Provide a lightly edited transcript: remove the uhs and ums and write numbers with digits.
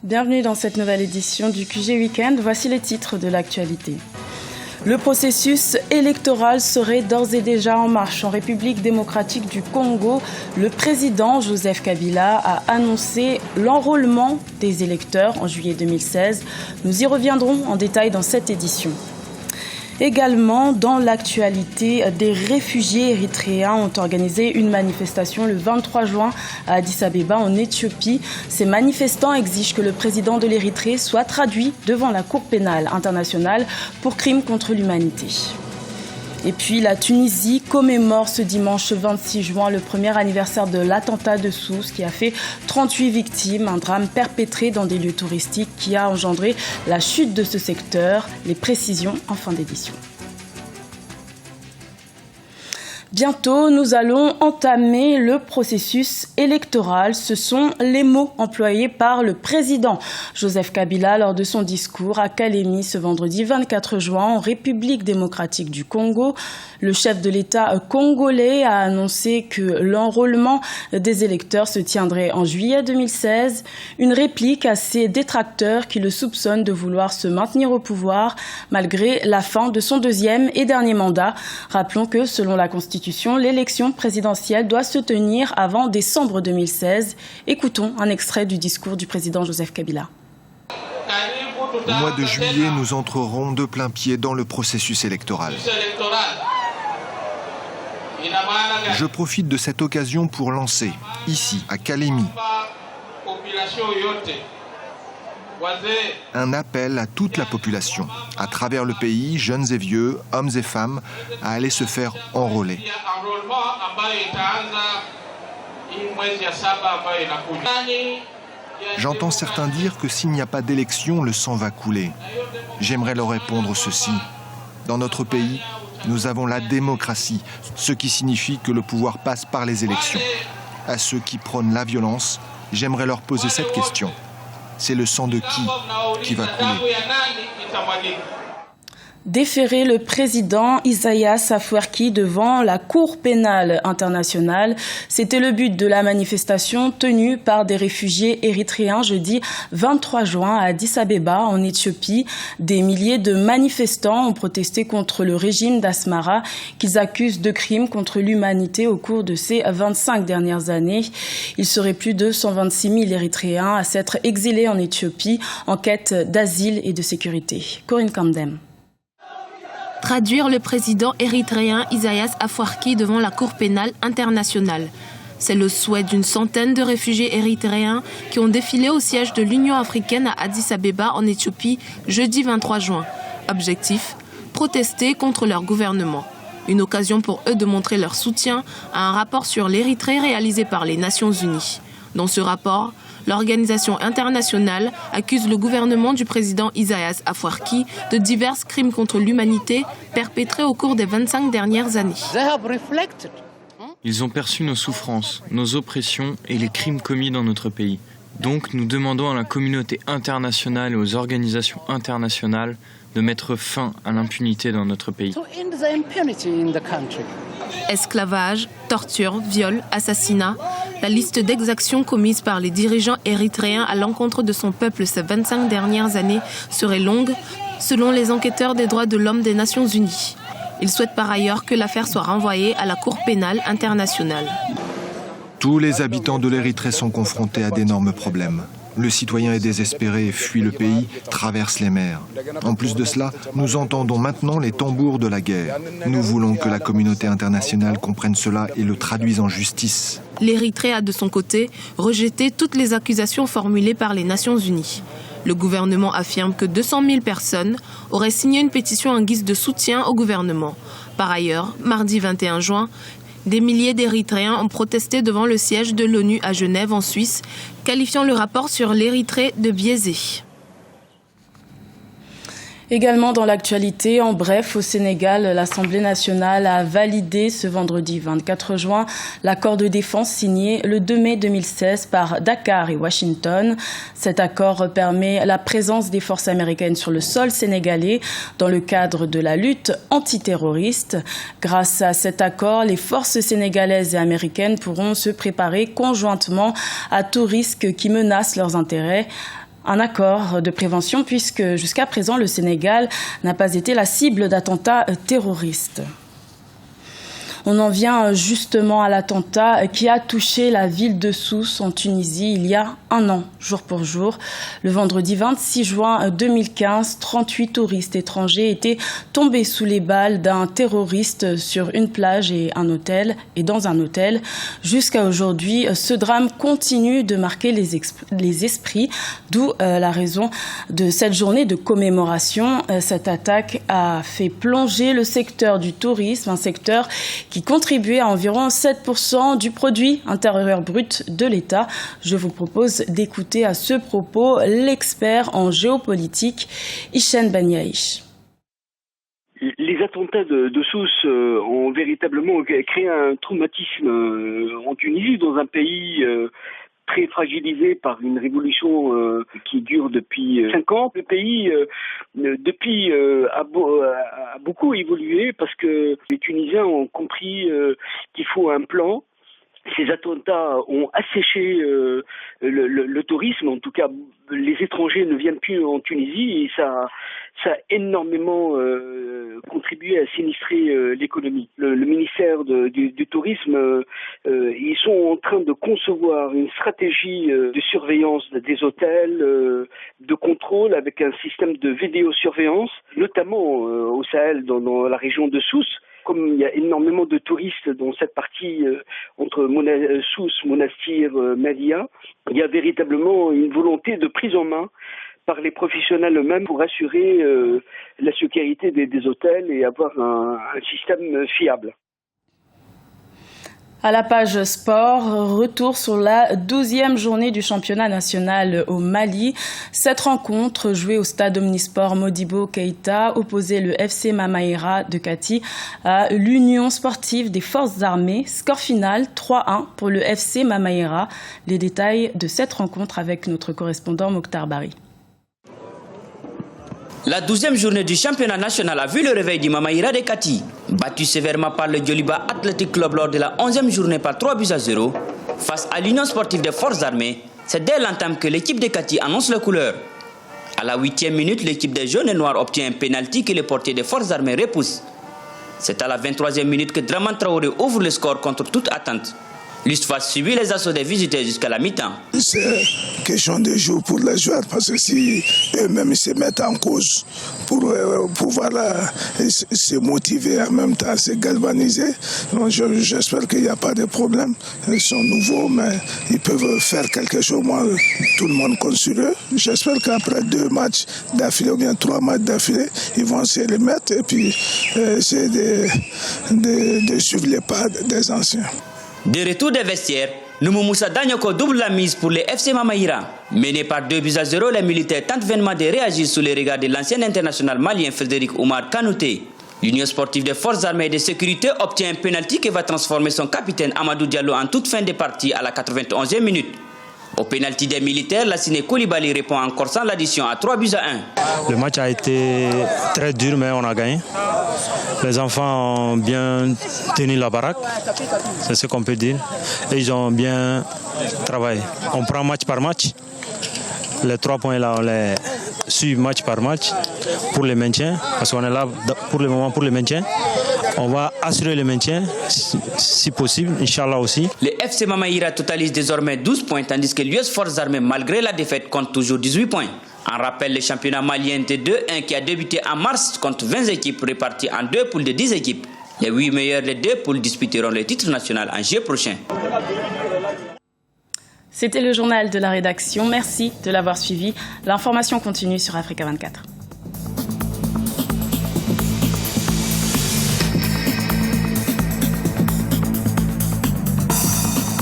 Bienvenue dans cette nouvelle édition du QG Weekend. Voici les titres de l'actualité. Le processus électoral serait d'ores et déjà en marche. En République démocratique du Congo, le président Joseph Kabila a annoncé l'enrôlement des électeurs en juillet 2016. Nous y reviendrons en détail dans cette édition. Également, dans l'actualité, des réfugiés érythréens ont organisé une manifestation le 23 juin à Addis Abeba, en Éthiopie. Ces manifestants exigent que le président de l'Érythrée soit traduit devant la Cour pénale internationale pour crimes contre l'humanité. Et puis, la Tunisie commémore ce dimanche 26 juin le premier anniversaire de l'attentat de Sousse qui a fait 38 victimes, un drame perpétré dans des lieux touristiques qui a engendré la chute de ce secteur. Les précisions en fin d'édition. Bientôt, nous allons entamer le processus électoral. Ce sont les mots employés par le président Joseph Kabila lors de son discours à Kalemi ce vendredi 24 juin en République démocratique du Congo. Le chef de l'État congolais a annoncé que l'enrôlement des électeurs se tiendrait en juillet 2016. Une réplique à ses détracteurs qui le soupçonnent de vouloir se maintenir au pouvoir malgré la fin de son deuxième et dernier mandat. Rappelons que selon la Constitution, l'élection présidentielle doit se tenir avant décembre 2016. Écoutons un extrait du discours du président Joseph Kabila. Au mois de juillet, nous entrerons de plein pied dans le processus électoral. Je profite de cette occasion pour lancer, ici, à Kalemi, un appel à toute la population, à travers le pays, jeunes et vieux, hommes et femmes, à aller se faire enrôler. J'entends certains dire que s'il n'y a pas d'élection, le sang va couler. J'aimerais leur répondre ceci. Dans notre pays, nous avons la démocratie, ce qui signifie que le pouvoir passe par les élections. À ceux qui prônent la violence, j'aimerais leur poser cette question. C'est le sang de qui va couler? Déférer le président Isaias Afwerki devant la Cour pénale internationale. C'était le but de la manifestation tenue par des réfugiés érythréens jeudi 23 juin à Addis Abeba, en Éthiopie. Des milliers de manifestants ont protesté contre le régime d'Asmara qu'ils accusent de crimes contre l'humanité au cours de ces 25 dernières années. Il serait plus de 126 000 Érythréens à s'être exilés en Éthiopie en quête d'asile et de sécurité. Corinne Kandem. Traduire le président érythréen Isaias Afwerki devant la Cour pénale internationale. C'est le souhait d'une centaine de réfugiés érythréens qui ont défilé au siège de l'Union africaine à Addis Abeba en Éthiopie jeudi 23 juin. Objectif, protester contre leur gouvernement. Une occasion pour eux de montrer leur soutien à un rapport sur l'Érythrée réalisé par les Nations Unies. Dans ce rapport, l'organisation internationale accuse le gouvernement du président Isaias Afwerki de divers crimes contre l'humanité perpétrés au cours des 25 dernières années. Ils ont perçu nos souffrances, nos oppressions et les crimes commis dans notre pays. Donc nous demandons à la communauté internationale et aux organisations internationales de mettre fin à l'impunité dans notre pays. Esclavage, torture, viol, assassinat, la liste d'exactions commises par les dirigeants érythréens à l'encontre de son peuple ces 25 dernières années serait longue, selon les enquêteurs des droits de l'homme des Nations Unies. Ils souhaitent par ailleurs que l'affaire soit renvoyée à la Cour pénale internationale. Tous les habitants de l'Érythrée sont confrontés à d'énormes problèmes. Le citoyen est désespéré, fuit le pays, traverse les mers. En plus de cela, nous entendons maintenant les tambours de la guerre. Nous voulons que la communauté internationale comprenne cela et le traduise en justice. L'Érythrée a de son côté rejeté toutes les accusations formulées par les Nations Unies. Le gouvernement affirme que 200 000 personnes auraient signé une pétition en guise de soutien au gouvernement. Par ailleurs, mardi 21 juin, des milliers d'Érythréens ont protesté devant le siège de l'ONU à Genève, en Suisse, qualifiant le rapport sur l'Érythrée de biaisé. Également dans l'actualité, en bref, au Sénégal, l'Assemblée nationale a validé ce vendredi 24 juin l'accord de défense signé le 2 mai 2016 par Dakar et Washington. Cet accord permet la présence des forces américaines sur le sol sénégalais dans le cadre de la lutte antiterroriste. Grâce à cet accord, les forces sénégalaises et américaines pourront se préparer conjointement à tout risque qui menace leurs intérêts. un accord de prévention puisque jusqu'à présent le Sénégal n'a pas été la cible d'attentats terroristes. On en vient justement à l'attentat qui a touché la ville de Sousse en Tunisie il y a un an, jour pour jour. Le vendredi 26 juin 2015, 38 touristes étrangers étaient tombés sous les balles d'un terroriste sur une plage et dans un hôtel. Jusqu'à aujourd'hui, ce drame continue de marquer les esprits, d'où la raison de cette journée de commémoration. Cette attaque a fait plonger le secteur du tourisme, un secteur qui contribuait à environ 7% du produit intérieur brut de l'État. Je vous propose d'écouter à ce propos l'expert en géopolitique, Hichem Beniaïch. Les attentats de Sousse ont véritablement créé un traumatisme en Tunisie, dans un pays très fragilisé par une révolution qui dure depuis 5 ans. Le pays, depuis, a beaucoup évolué parce que les Tunisiens ont compris qu'il faut un plan. Ces attentats ont asséché le tourisme. En tout cas, les étrangers ne viennent plus en Tunisie et ça a énormément contribué à sinistrer l'économie. Le ministère du Tourisme, ils sont en train de concevoir une stratégie de surveillance des hôtels, de contrôle avec un système de vidéosurveillance, notamment au Sahel, dans la région de Sousse. Comme il y a énormément de touristes dans cette partie entre Sousse, Monastir, Malia, il y a véritablement une volonté de prise en main par les professionnels eux-mêmes pour assurer la sécurité des hôtels et avoir un système fiable. À la page sport, retour sur la 12e journée du championnat national au Mali. Cette rencontre, jouée au stade omnisport Modibo Keïta, opposait le FC Mamaïra de Kati à l'Union sportive des forces armées. Score final 3-1 pour le FC Mamaïra. Les détails de cette rencontre avec notre correspondant Mokhtar Bari. La 12e journée du championnat national a vu le réveil du Mamaïra de Kati. Battu sévèrement par le Djoliba Athletic Club lors de la 11e journée par 3-0 face à l'Union sportive des forces armées, c'est dès l'entame que l'équipe de Kati annonce les couleurs. À la 8e minute, l'équipe des jaunes et noirs obtient un pénalty que les portiers des forces armées repoussent. C'est à la 23e minute que Draman Traoré ouvre le score contre toute attente. L'USFA subit les assauts des visiteurs jusqu'à la mi-temps. C'est question de jour pour les joueurs parce que si eux-mêmes se mettent en cause pour pouvoir se motiver en même temps, se galvaniser, donc j'espère qu'il n'y a pas de problème. Ils sont nouveaux, mais ils peuvent faire quelque chose. Moi, tout le monde compte sur eux. J'espère qu'après 2 matchs d'affilée ou bien 3 matchs d'affilée, ils vont se remettre et puis essayer de suivre les pas des anciens. De retour des vestiaires, Noumou Moussa Danyoko double la mise pour les FC Mamaïra. Menés par 2-0, les militaires tentent vainement de réagir sous les regards de l'ancien international malien Frédéric Oumar Kanouté. L'Union sportive des forces armées et de sécurité obtient un pénalty qui va transformer son capitaine Amadou Diallo en toute fin de partie à la 91e minute. Au pénalty des militaires, Lassine Koulibaly répond encore sans l'addition à 3-1. Le match a été très dur, mais on a gagné. Les enfants ont bien tenu la baraque, c'est ce qu'on peut dire. Et ils ont bien travaillé. On prend match par match. Les 3 points là, on les suit match par match pour le maintien, parce qu'on est là pour le moment pour le maintien. On va assurer le maintien, si possible, Inch'Allah aussi. Le FC Mamaïra totalise désormais 12 points, tandis que l'US Forces Armées, malgré la défaite, compte toujours 18 points. En rappel, le championnat malien de 2-1 qui a débuté en mars compte 20 équipes réparties en 2 poules de 10 équipes. Les 8 meilleurs des 2 poules disputeront le titre national en juillet prochain. C'était le journal de la rédaction. Merci de l'avoir suivi. L'information continue sur Africa 24.